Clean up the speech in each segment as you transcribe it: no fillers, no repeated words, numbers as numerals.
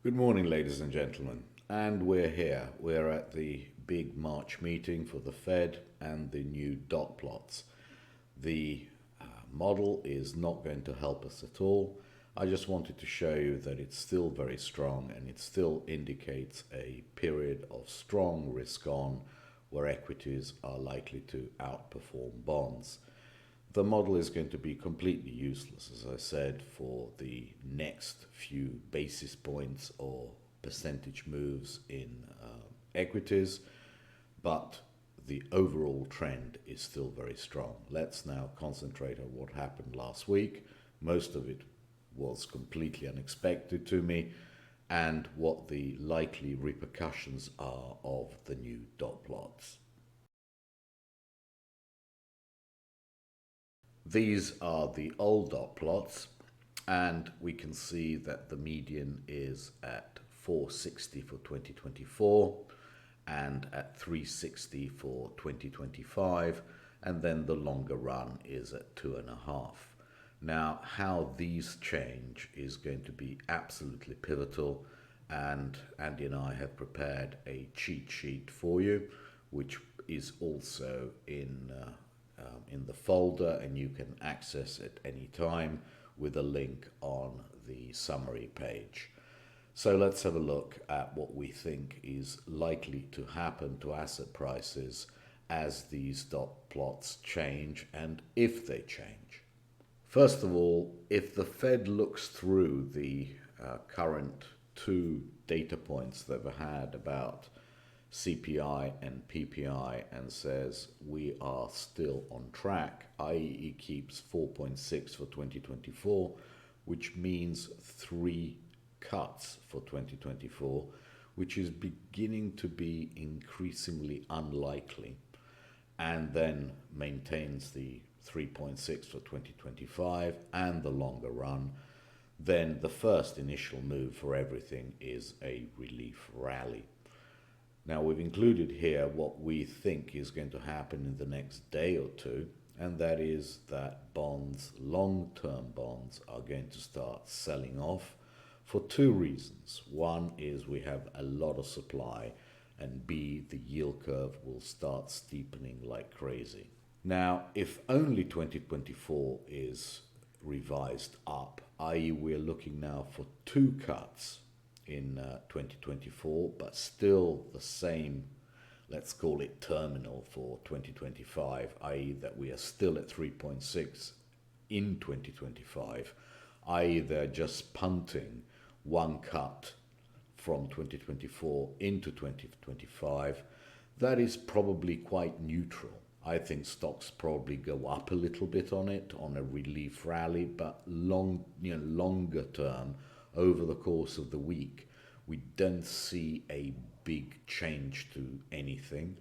Good morning, ladies and gentlemen. And we're here. We're at the big March meeting for the Fed and the new dot plots. The model is not going to help us at all. I just wanted to show you that it's still very strong and it still indicates a period of strong risk on where equities are likely to outperform bonds. The model is going to be completely useless, as I said, for the next few basis points or percentage moves in equities, but the overall trend is still very strong. Let's now concentrate on what happened last week. Most of it was completely unexpected to me, and what the likely repercussions are of the new dot plots. These are the old dot plots, and we can see that the median is at 460 for 2024 and at 360 for 2025, and then the longer run is at 2.5. Now, how these change is going to be absolutely pivotal, and Andy and I have prepared a cheat sheet for you, which is also in the folder, and you can access it any time with a link on the summary page. So let's have a look at what we think is likely to happen to asset prices as these dot plots change and if they change. First of all, if the Fed looks through the current two data points that they've had about CPI and PPI and says we are still on track, i.e. it keeps 4.6 for 2024, which means 3 cuts for 2024, which is beginning to be increasingly unlikely, and then maintains the 3.6 for 2025 and the longer run, then the first initial move for everything is a relief rally. Now, we've included here what we think is going to happen in the next day or two, and that is that bonds, long-term bonds, are going to start selling off for two reasons. One is we have a lot of supply, and B, the yield curve will start steepening like crazy. Now, if only 2024 is revised up, i.e. we're looking now for 2 cuts in 2024, but still the same, let's call it terminal for 2025, i.e. that we are still at 3.6 in 2025, i.e. they're just punting 1 cut from 2024 into 2025, that is probably quite neutral. I think stocks probably go up a little bit on it, on a relief rally, but longer term, over the course of the week, we don't see a big change to anything.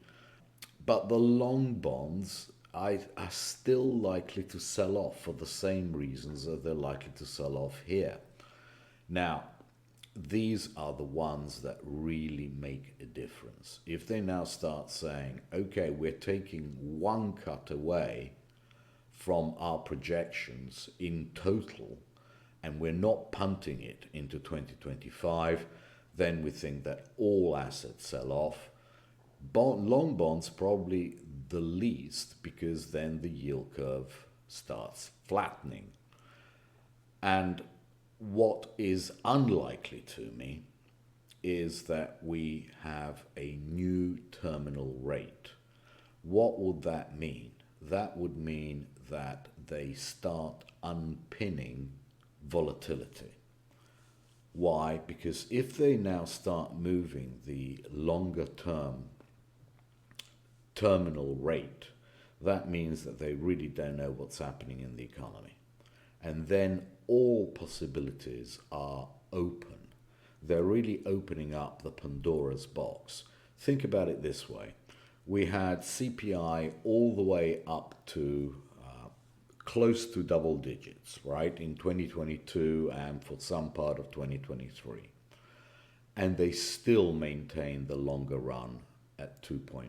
But the long bonds are still likely to sell off for the same reasons that they're likely to sell off here. Now, these are the ones that really make a difference. If they now start saying, okay, we're taking 1 cut away from our projections in total, and we're not punting it into 2025, then we think that all assets sell off. Long bonds probably the least, because then the yield curve starts flattening. And what is unlikely to me is that we have a new terminal rate. What would that mean? That would mean that they start unpinning volatility. Why? Because if they now start moving the longer term terminal rate, that means that they really don't know what's happening in the economy. And then all possibilities are open. They're really opening up the Pandora's box. Think about it this way. We had CPI all the way up to close to double digits, right, in 2022 and for some part of 2023. And they still maintain the longer run at 2.5.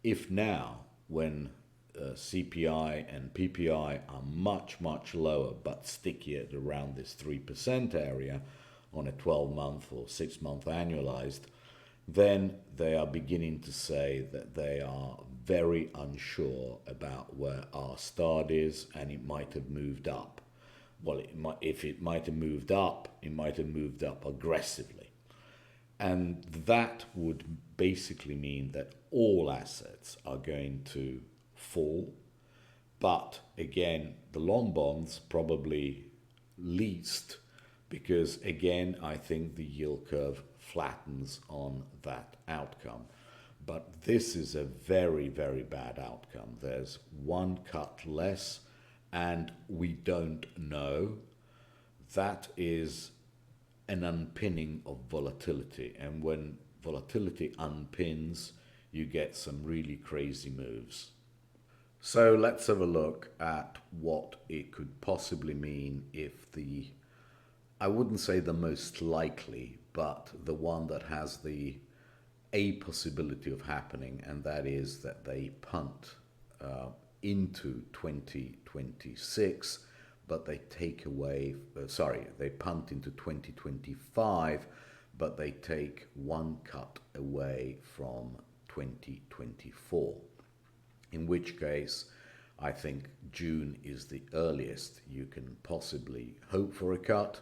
If now, when CPI and PPI are much, much lower but sticky at around this 3% area, on a 12-month or 6-month annualized, then they are beginning to say that they are very unsure about where our start is, and it might have moved up. Well, if it might have moved up, it might have moved up aggressively. And that would basically mean that all assets are going to fall. But again, the long bonds probably least, because again, I think the yield curve flattens on that outcome. But this is a very, very bad outcome. There's one cut less, and we don't know. That is an unpinning of volatility. And when volatility unpins, you get some really crazy moves. So let's have a look at what it could possibly mean if I wouldn't say the most likely, but the one that has a possibility of happening, and that is that they punt into 2026, but they take away, they punt into 2025, but they take one cut away from 2024. In which case, I think June is the earliest you can possibly hope for a cut.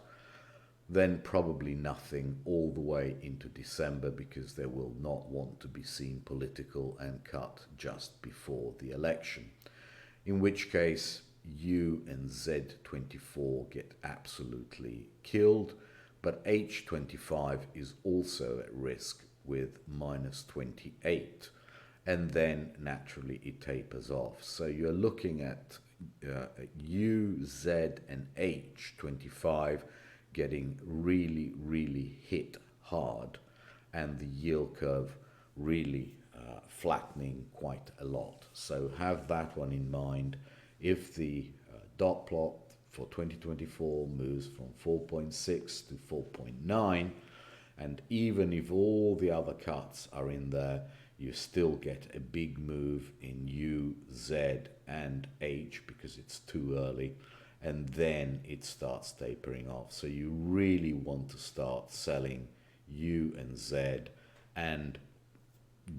Then probably nothing all the way into December, because they will not want to be seen political and cut just before the election. In which case, U and Z24 get absolutely killed, but H25 is also at risk with -28. And then naturally it tapers off. So you're looking at U, Z, and H25 getting really, really hit hard, and the yield curve really flattening quite a lot. So have that one in mind. If the dot plot for 2024 moves from 4.6 to 4.9, and even if all the other cuts are in there, you still get a big move in U, Z, and H because it's too early, and then it starts tapering off. So you really want to start selling U and Z and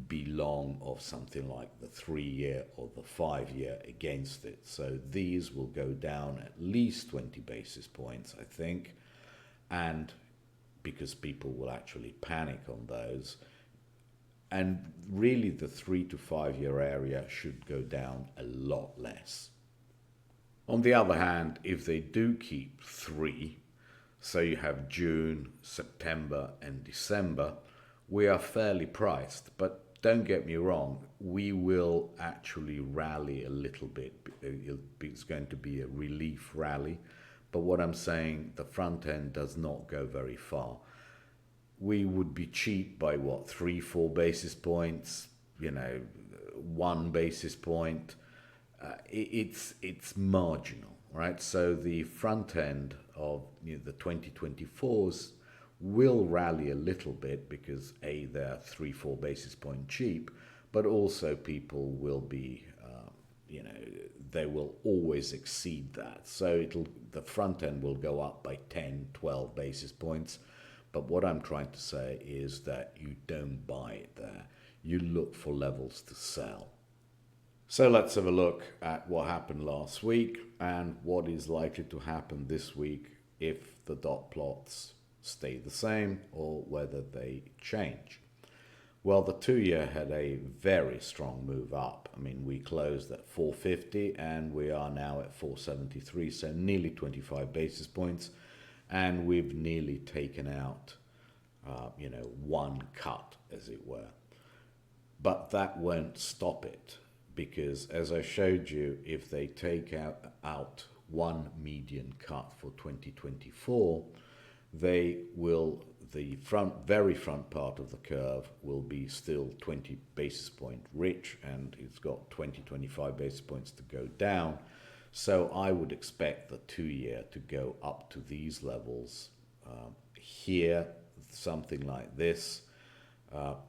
be long of something like the 3-year or the 5-year against it. So these will go down at least 20 basis points, I think, and because people will actually panic on those. And really the 3 to 5 year area should go down a lot less. On the other hand, if they do keep 3, so you have June, September and December, we are fairly priced. But don't get me wrong, we will actually rally a little bit. It's going to be a relief rally. But what I'm saying, the front end does not go very far. We would be cheap by 3-4 basis points, 1 basis point. It's marginal, right? So the front end of the 2024s will rally a little bit because they're 3-4 basis point cheap, but also people will be, they will always exceed that. So the front end will go up by 10-12 basis points. But what I'm trying to say is that you don't buy it there. You look for levels to sell. So let's have a look at what happened last week and what is likely to happen this week if the dot plots stay the same or whether they change. Well, the 2-year had a very strong move up. I mean, we closed at 450 and we are now at 473, so nearly 25 basis points. And we've nearly taken out, one cut, as it were. But that won't stop it, because as I showed you, if they take out one median cut for 2024, the very front part of the curve will be still 20 basis point rich, and it's got 20-25 basis points to go down. So I would expect the 2-year to go up to these levels here, something like this,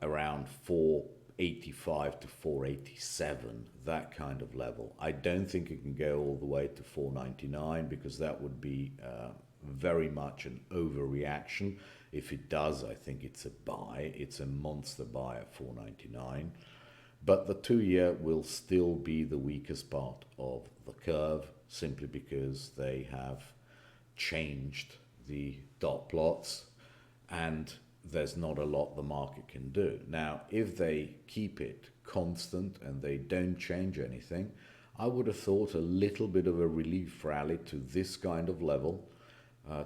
around 485 to 487, that kind of level. I don't think it can go all the way to 499 because that would be very much an overreaction. If it does, I think it's a buy. It's a monster buy at 4.99. But the 2-year will still be the weakest part of the curve, simply because they have changed the dot plots and there's not a lot the market can do. Now, if they keep it constant and they don't change anything, I would have thought a little bit of a relief rally to this kind of level,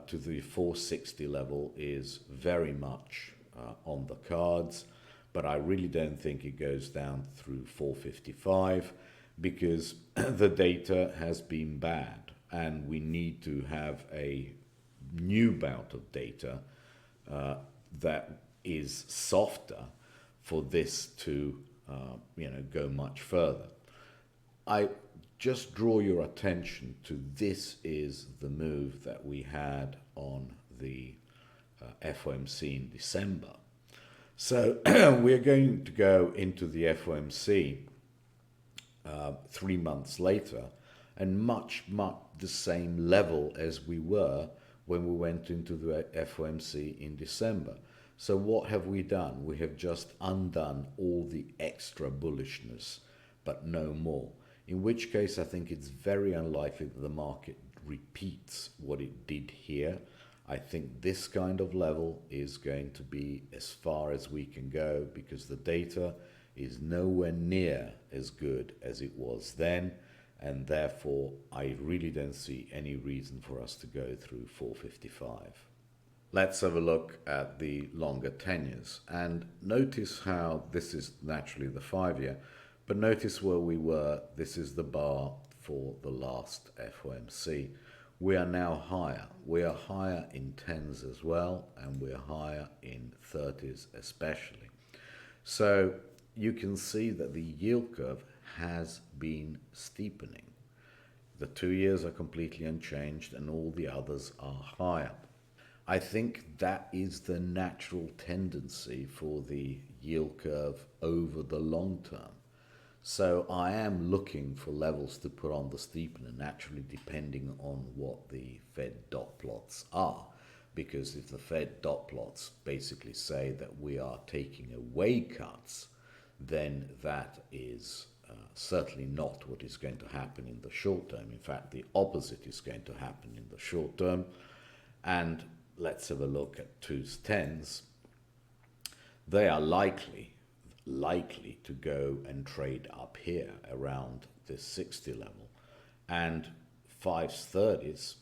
to the 460 level, is very much on the cards. But I really don't think it goes down through 455 because the data has been bad and we need to have a new bout of data that is softer for this to go much further. I just draw your attention to this is the move that we had on the FOMC in December. So we're going to go into the FOMC 3 months later and much the same level as we were when we went into the FOMC in December. So what have we done? We have just undone all the extra bullishness, but no more. In which case, I think it's very unlikely that the market repeats what it did here. I think this kind of level is going to be as far as we can go because the data is nowhere near as good as it was then, and therefore I really don't see any reason for us to go through 455. Let's have a look at the longer tenures and notice how this is naturally the 5-year, but notice where we were. This is the bar for the last FOMC. We are now higher. We are higher in 10s as well, and we are higher in 30s especially. So you can see that the yield curve has been steepening. The 2 years are completely unchanged and all the others are higher. I think that is the natural tendency for the yield curve over the long term. So I am looking for levels to put on the steepener, naturally depending on what the Fed dot plots are. Because if the Fed dot plots basically say that we are taking away cuts, then that is certainly not what is going to happen in the short term. In fact, the opposite is going to happen in the short term. And let's have a look at 2s, 10s. They are likely to go and trade up here around this 60 level, and 5s, 30s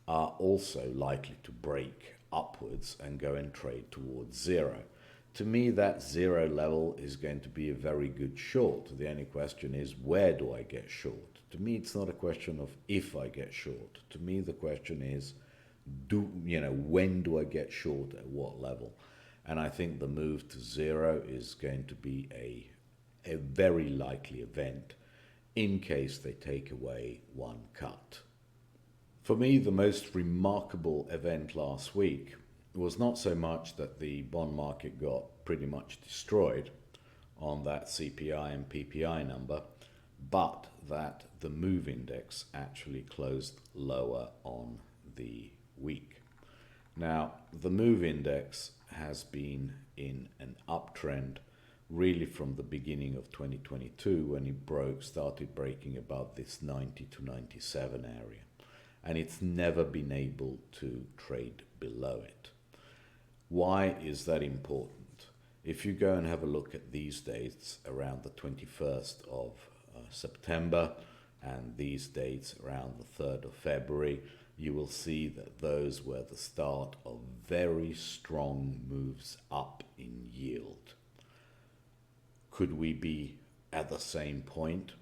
are also likely to break upwards and go and trade towards zero. To me, that zero level is going to be a very good short. The only question is, where do I get short? To me, it's not a question of if I get short. To me, the question is, when do I get short at what level? And I think the move to zero is going to be a very likely event in case they take away one cut. For me, the most remarkable event last week was not so much that the bond market got pretty much destroyed on that CPI and PPI number, but that the move index actually closed lower on the week. Now, the move index has been in an uptrend really from the beginning of 2022 when it started breaking above this 90 to 97 area. And it's never been able to trade below it. Why is that important? If you go and have a look at these dates around the 21st of September and these dates around the 3rd of February, you will see that those were the start of very strong moves up in yield. Could we be at the same point?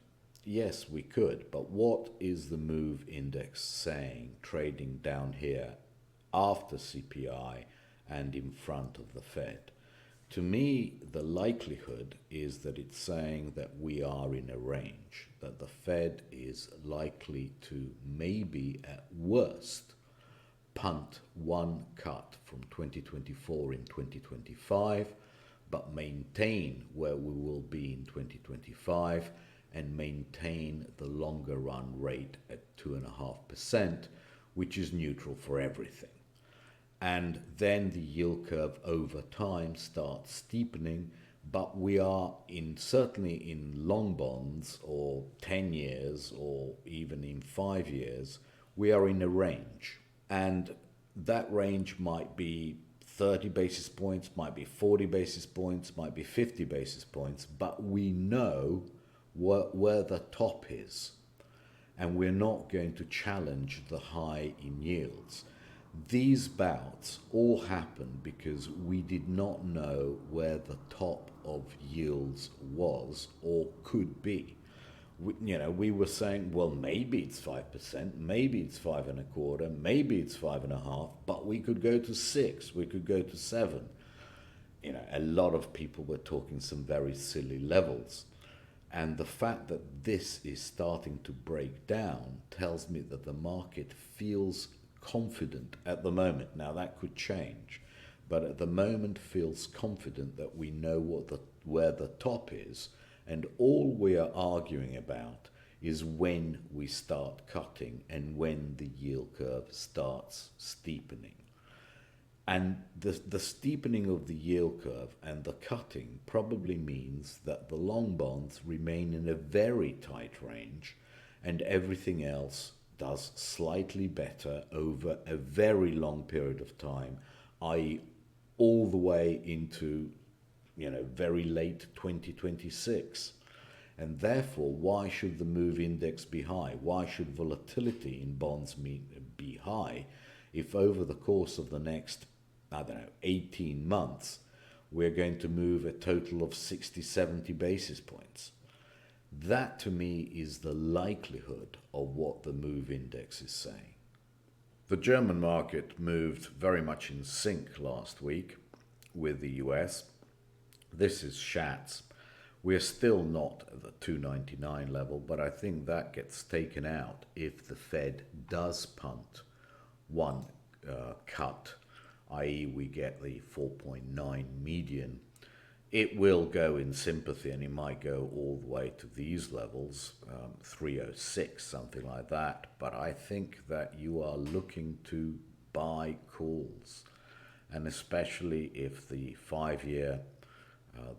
Yes, we could. But what is the move index saying, trading down here after CPI and in front of the Fed? To me, the likelihood is that it's saying that we are in a range, that the Fed is likely to maybe at worst punt one cut from 2024 in 2025, but maintain where we will be in 2025 and maintain the longer run rate at 2.5%, which is neutral for everything. And then the yield curve over time starts steepening, but we are certainly in long bonds or 10 years or even in 5 years, we are in a range. And that range might be 30 basis points, might be 40 basis points, might be 50 basis points, but we know where the top is. And we're not going to challenge the high in yields. These bouts all happened because we did not know where the top of yields was or could be. We were saying, well, maybe it's 5%, maybe it's 5.25%, maybe it's 5.5%, but we could go to 6%, we could go to 7%. A lot of people were talking some very silly levels. And the fact that this is starting to break down tells me that the market feels confident at the moment. Now that could change, but at the moment feels confident that we know where the top is, and all we are arguing about is when we start cutting and when the yield curve starts steepening. And the steepening of the yield curve and the cutting probably means that the long bonds remain in a very tight range and everything else does slightly better over a very long period of time, i.e. all the way into very late 2026. And therefore, why should the move index be high? Why should volatility in bonds be high if over the course of the next 18 months we're going to move a total of 60, 70 basis points? That to me is the likelihood of what the move index is saying. The German market moved very much in sync last week with the US. This is Schatz. We're still not at the 299 level, but I think that gets taken out if the Fed does punt one cut, i.e. we get the 4.9 median. It will go in sympathy and it might go all the way to these levels, 306, something like that. But I think that you are looking to buy calls. And especially if the 5-year,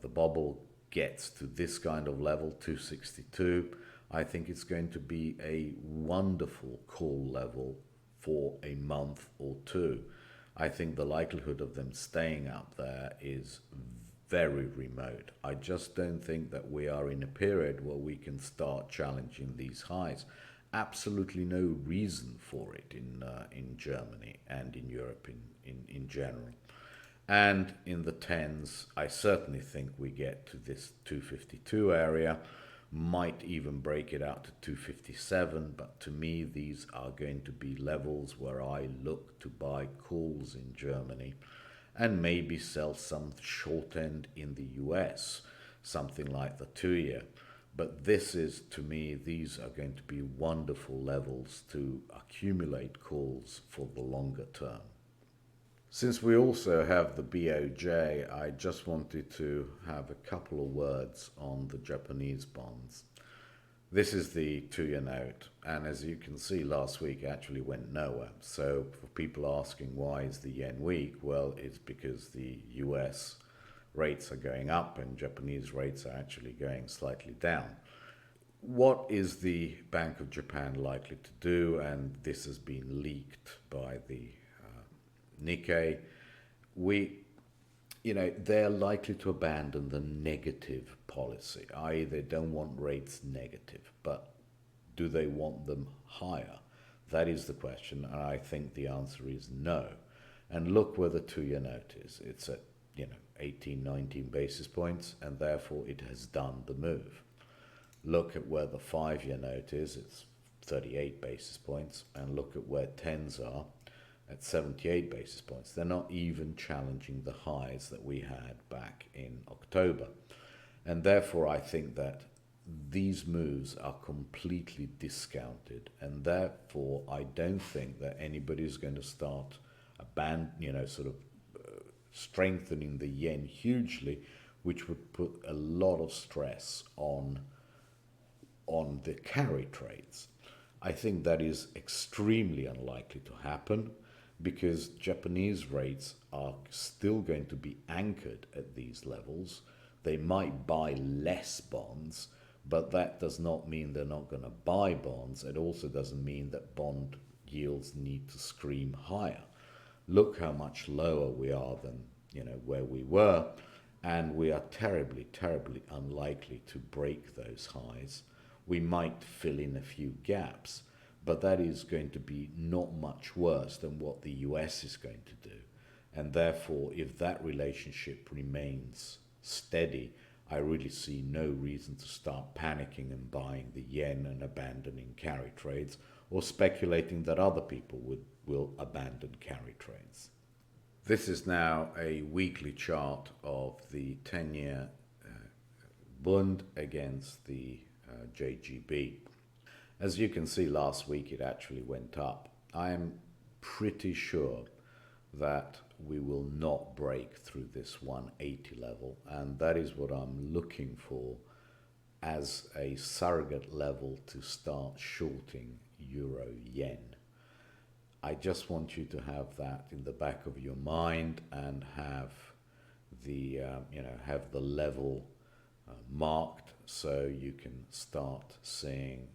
the bubble gets to this kind of level, 262, I think it's going to be a wonderful call level for a month or two. I think the likelihood of them staying up there is very remote. I just don't think that we are in a period where we can start challenging these highs. Absolutely no reason for it in Germany and in Europe in general. And in the tens, I certainly think we get to this 252 area, might even break it out to 257, but to me these are going to be levels where I look to buy calls in Germany and maybe sell some short end in the US, something like the 2-year. But this is, to me, these are going to be wonderful levels to accumulate calls for the longer term. Since we also have the BOJ, I just wanted to have a couple of words on the Japanese bonds. This is the 2-year note, and as you can see, last week actually went nowhere. So for people asking why is the yen weak, well, it's because the US rates are going up and Japanese rates are actually going slightly down. What is the Bank of Japan likely to do? And this has been leaked by the Nikkei. They're likely to abandon the negative policy, i.e. they don't want rates negative, but do they want them higher? That is the question, and I think the answer is no. And look where the 2-year note is. It's at 18, 19 basis points, and therefore it has done the move. Look at where the 5-year note is. It's 38 basis points, and look at where 10s are at 78 basis points. They're not even challenging the highs that we had back in October. And therefore, I think that these moves are completely discounted. And therefore, I don't think that anybody's going to start strengthening the yen hugely, which would put a lot of stress on the carry trades. I think that is extremely unlikely to happen because Japanese rates are still going to be anchored at these levels. They might buy less bonds, but that does not mean they're not going to buy bonds. It also doesn't mean that bond yields need to scream higher. Look how much lower we are than where we were, and we are terribly, terribly unlikely to break those highs. We might fill in a few gaps, but that is going to be not much worse than what the US is going to do. And therefore, if that relationship remains steady, I really see no reason to start panicking and buying the yen and abandoning carry trades, or speculating that other people will abandon carry trades. This is now a weekly chart of the 10-year Bund against the JGB. As you can see, last week it actually went up. I am pretty sure that we will not break through this 180 level, and that is what I'm looking for as a surrogate level to start shorting euro yen. I just want you to have that in the back of your mind and have the have the level marked so you can start seeing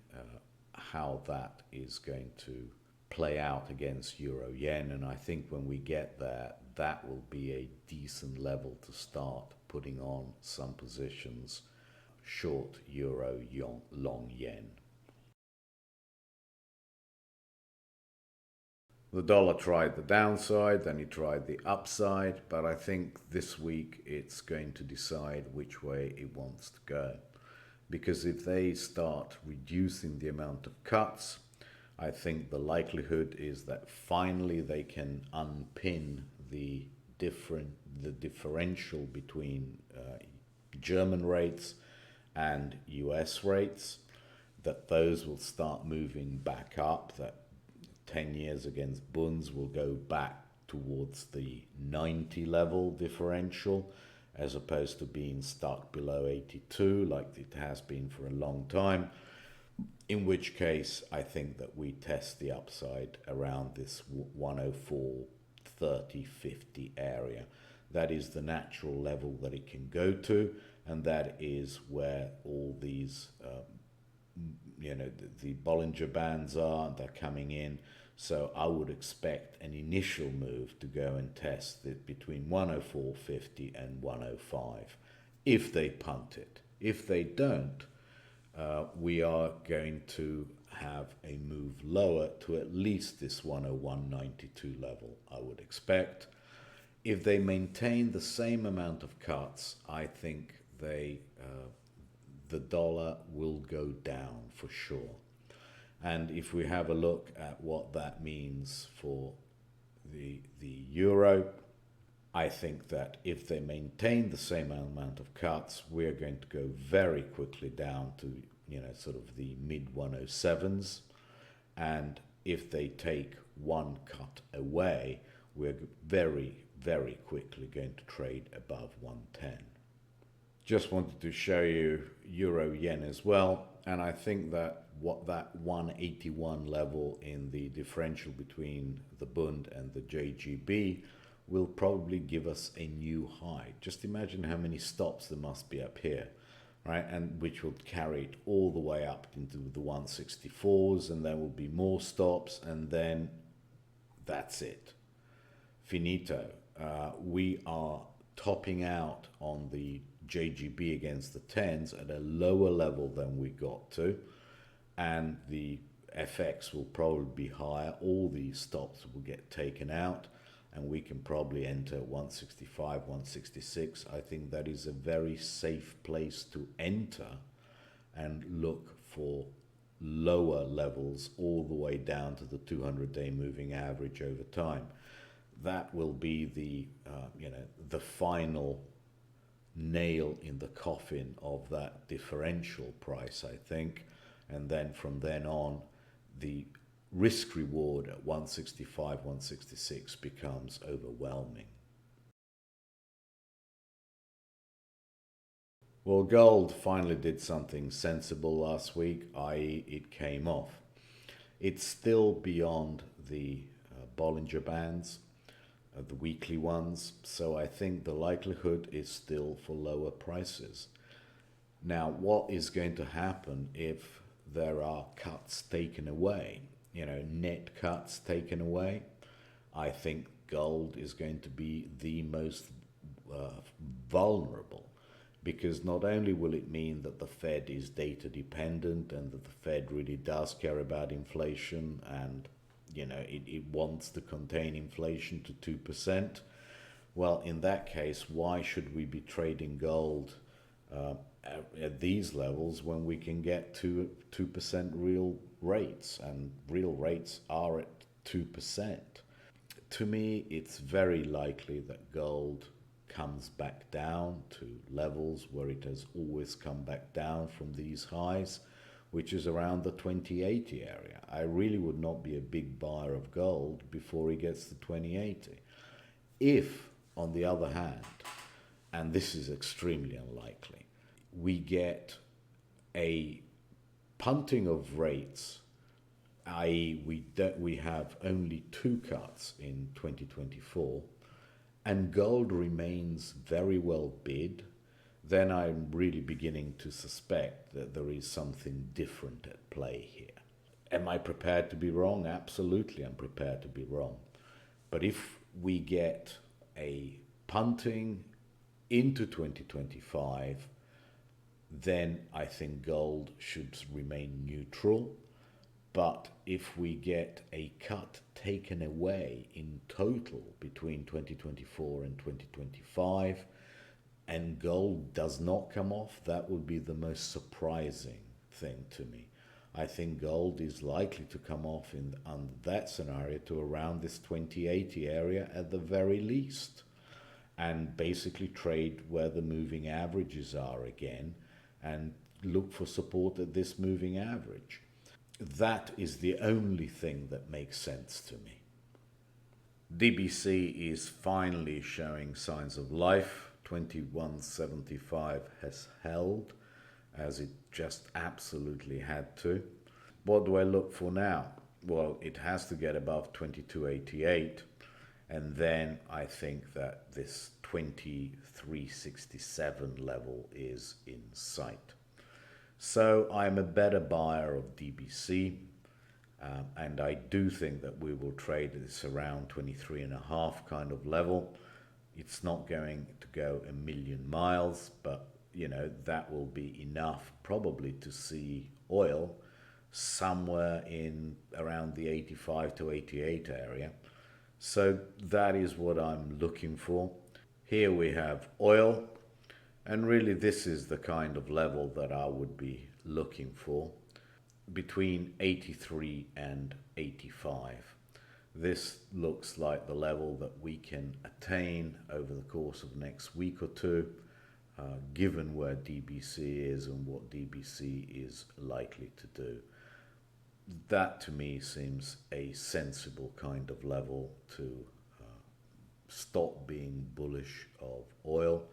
how that is going to play out against euro yen. And I think when we get there, that will be a decent level to start putting on some positions short euro, long yen. The dollar tried the downside, then it tried the upside, but I think this week it's going to decide which way it wants to go. Because if they start reducing the amount of cuts, I think the likelihood is that finally they can unpin the differential between German rates and US rates, that those will start moving back up, that 10 years against bunds will go back towards the 90 level differential, as opposed to being stuck below 82 like it has been for a long time, in which case I think that we test the upside around this 104.30.50 area. That is the natural level that it can go to, and that is where all these the Bollinger Bands are, they're coming in. So I would expect an initial move to go and test it between 104.50 and 105 if they punt it. If they don't, we are going to have a move lower to at least this 101.92 level, I would expect. If they maintain the same amount of cuts, I think the dollar will go down for sure. And if we have a look at what that means for the euro, I think that if they maintain the same amount of cuts, we're going to go very quickly down to sort of the mid 107s. And if they take one cut away, we're very, very quickly going to trade above 110. Just wanted to show you euro yen as well, and I think that what that 181 level in the differential between the Bund and the JGB will probably give us a new high. Just imagine how many stops there must be up here, right? And which will carry it all the way up into the 164s, and there will be more stops, and then that's it. Finito. We are topping out on the JGB against the 10s at a lower level than we got to, and the FX will probably be higher. All these stops will get taken out, and we can probably enter 165, 166. I think that is a very safe place to enter and look for lower levels all the way down to the 200-day moving average over time. That will be the final nail in the coffin of that differential price, I think. And then from then on, the risk reward at 165, 166 becomes overwhelming. Well, gold finally did something sensible last week, i.e. it came off. It's still beyond the Bollinger Bands, the weekly ones. So I think the likelihood is still for lower prices. Now, what is going to happen if there are cuts taken away, net cuts taken away? I think gold is going to be the most vulnerable, because not only will it mean that the Fed is data dependent and that the Fed really does care about inflation and it wants to contain inflation to 2%. Well, in that case, why should we be trading gold at these levels when we can get to 2% real rates, and real rates are at 2%? To me, it's very likely that gold comes back down to levels where it has always come back down from these highs, which is around the 2080 area. I really would not be a big buyer of gold before it gets to 2080. If, on the other hand, and this is extremely unlikely, we get a punting of rates, i.e. we have only 2 cuts in 2024, and gold remains very well bid, then I'm really beginning to suspect that there is something different at play here. Am I prepared to be wrong? Absolutely, I'm prepared to be wrong. But if we get a punting into 2025, then I think gold should remain neutral. But if we get a cut taken away in total between 2024 and 2025, and gold does not come off, that would be the most surprising thing to me. I think gold is likely to come off under that scenario to around this 2080 area at the very least, and basically trade where the moving averages are again and look for support at this moving average. That is the only thing that makes sense to me. DBC is finally showing signs of life. 2175 has held, as it just absolutely had to. What do I look for now? Well, it has to get above 2288, and then I think that this 2367 level is in sight. So I'm a better buyer of DBC, and I do think that we will trade this around 23.5 kind of level. It's not going to go a million miles, but that will be enough probably to see oil somewhere in around the 85 to 88 area. So that is what I'm looking for. Here we have oil. And really, this is the kind of level that I would be looking for, between 83 and 85. This looks like the level that we can attain over the course of the next week or two, given where DBC is and what DBC is likely to do. That to me seems a sensible kind of level to stop being bullish of oil.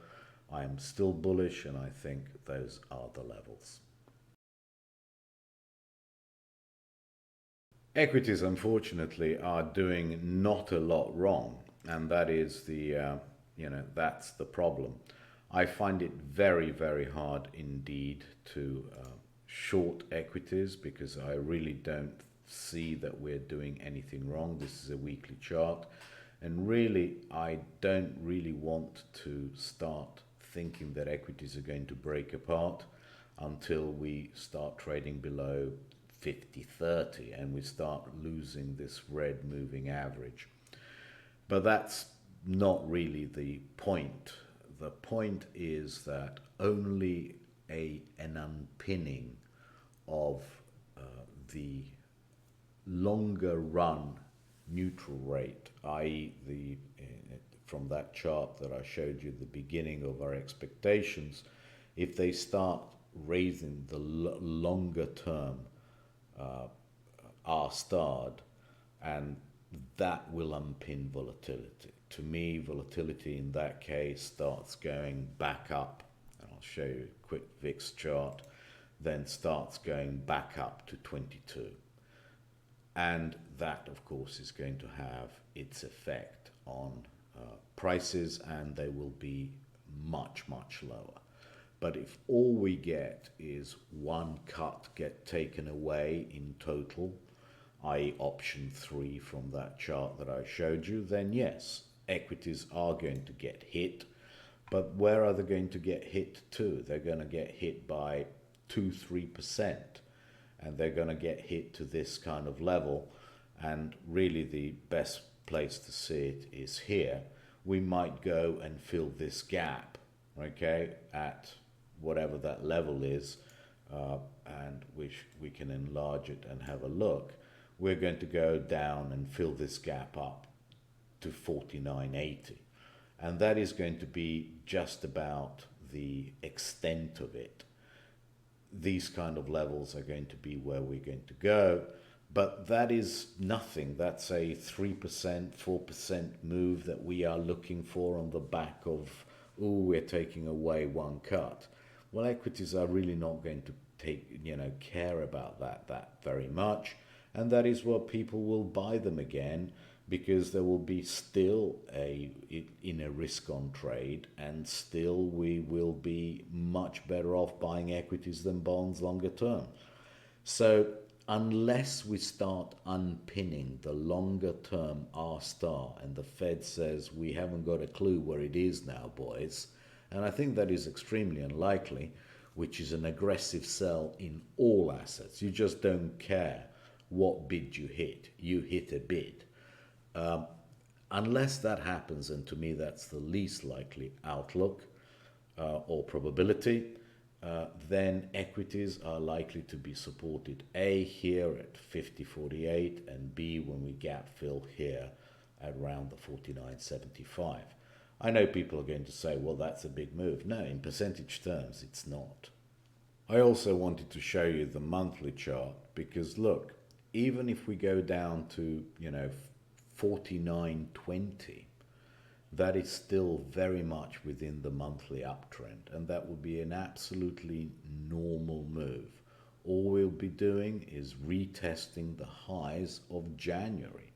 I am still bullish, and I think those are the levels. Equities, unfortunately, are doing not a lot wrong, and that is that's the problem. I find it very, very hard indeed to short equities, because I really don't see that we're doing anything wrong. This is a weekly chart, and really, I don't really want to start thinking that equities are going to break apart until we start trading below 50-30 and we start losing this red moving average. But that's not really the point. The point is that only an unpinning of the longer run neutral rate, i.e. from that chart that I showed you at the beginning of our expectations, if they start raising the longer term R starred, and that will unpin volatility. To me, volatility in that case starts going back up, and I'll show you a quick VIX chart, then starts going back up to 22. And that, of course, is going to have its effect on prices, and they will be much, much lower. But if all we get is one cut get taken away in total, i.e. option 3 from that chart that I showed you, then yes, equities are going to get hit. But where are they going to get hit to? They're going to get hit by 2-3%, and they're going to get hit to this kind of level. And really the best place to see it is here. We might go and fill this gap, okay, at whatever that level is, and which we can enlarge it and have a look. We're going to go down and fill this gap up to 49.80, and that is going to be just about the extent of it. These kind of levels are going to be where we're going to go, but that is nothing. That's a 3%, 4% move that we are looking for on the back of, oh, we're taking away one cut. Well, equities are really not going to care about that very much, and that is what people will buy them again, because there will be still in a risk on trade, and still we will be much better off buying equities than bonds longer term. So unless we start unpinning the longer term R star, and the Fed says we haven't got a clue where it is now, boys, and I think that is extremely unlikely, which is an aggressive sell in all assets. You just don't care what bid you hit a bid. Unless that happens, and to me that's the least likely outlook or probability, then equities are likely to be supported A, here at 50.48, and B, when we gap fill here at around the 49.75. I know people are going to say, well, that's a big move. No, in percentage terms, it's not. I also wanted to show you the monthly chart, because look, even if we go down to, 49.20, that is still very much within the monthly uptrend, and that would be an absolutely normal move. All we'll be doing is retesting the highs of January.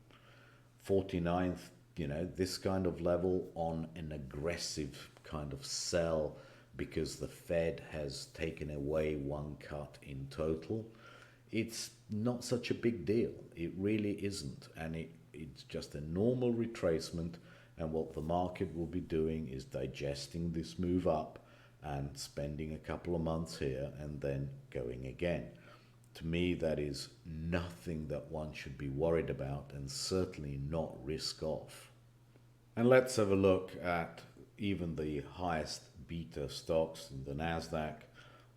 49th, this kind of level on an aggressive kind of sell, because the Fed has taken away one cut in total. It's not such a big deal. It really isn't. And it's just a normal retracement. And what the market will be doing is digesting this move up and spending a couple of months here and then going again. To me, that is nothing that one should be worried about, and certainly not risk off. And let's have a look at even the highest beta stocks in the Nasdaq.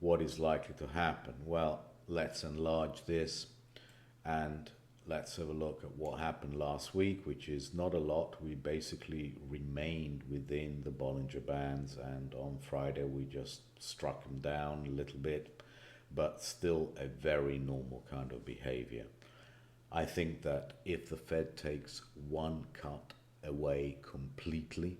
What is likely to happen? Well, let's enlarge this and let's have a look at what happened last week, which is not a lot. We basically remained within the Bollinger Bands, and on Friday we just struck them down a little bit, but still a very normal kind of behavior. I think that if the Fed takes one cut away completely,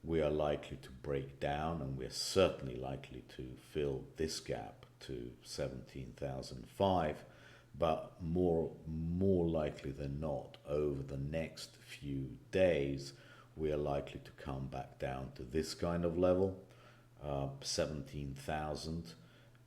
we are likely to break down, and we're certainly likely to fill this gap to 17,005. But more likely than not, over the next few days, we are likely to come back down to this kind of level, 17,000,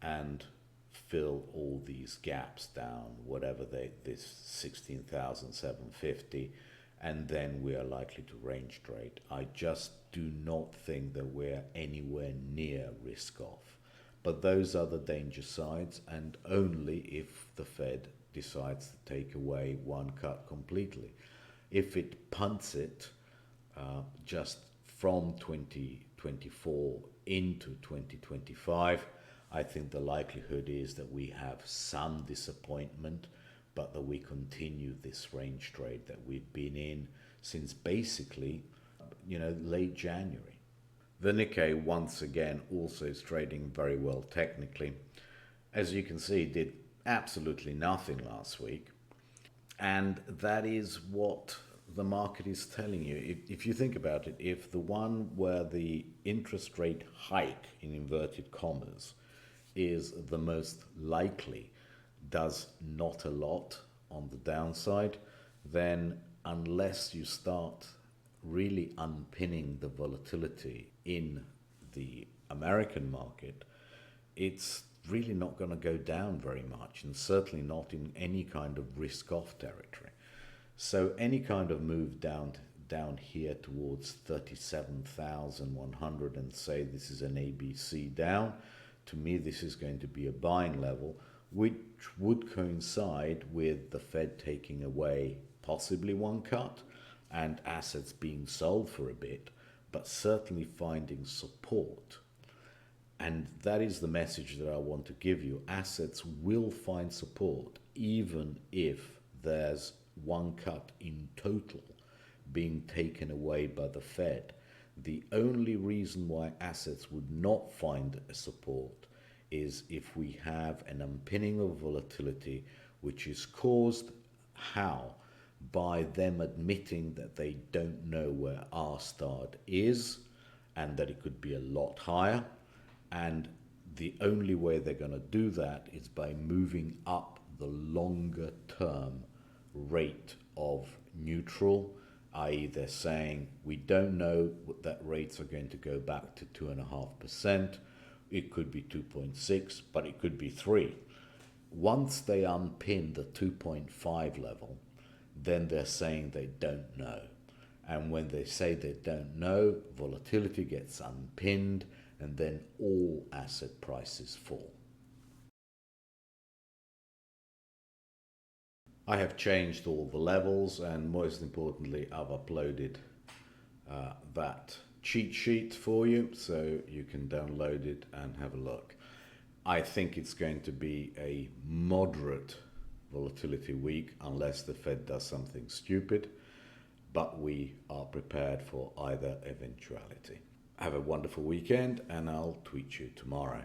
and fill all these gaps down, whatever this 16,750, and then we are likely to range trade. I just do not think that we're anywhere near risk off. But those are the danger sides, and only if the Fed decides to take away one cut completely. If it punts it just from 2024 into 2025, I think the likelihood is that we have some disappointment, but that we continue this range trade that we've been in since basically, late January. The Nikkei, once again, also is trading very well technically. As you can see, did absolutely nothing last week. And that is what the market is telling you. If you think about it, if the one where the interest rate hike, in inverted commas, is the most likely, does not a lot on the downside, then unless you start really unpinning the volatility in the American market, it's really not going to go down very much, and certainly not in any kind of risk-off territory. So any kind of move down here towards 37,100 and say this is an ABC down, to me this is going to be a buying level, which would coincide with the Fed taking away possibly one cut and assets being sold for a bit, but certainly finding support. And that is the message that I want to give you. Assets will find support even if there's one cut in total being taken away by the Fed. The only reason why assets would not find a support is if we have an unpinning of volatility, which is caused how? By them admitting that they don't know where R star is and that it could be a lot higher. And the only way they're going to do that is by moving up the longer term rate of neutral, i.e. they're saying we don't know that rates are going to go back to 2.5%. It could be 2.6, but it could be 3. Once they unpin the 2.5 level, then they're saying they don't know. And when they say they don't know, volatility gets unpinned, and then all asset prices fall. I have changed all the levels, and most importantly, I've uploaded that cheat sheet for you, so you can download it and have a look. I think it's going to be a moderate volatility week unless the Fed does something stupid, but we are prepared for either eventuality. Have a wonderful weekend, and I'll tweet you tomorrow.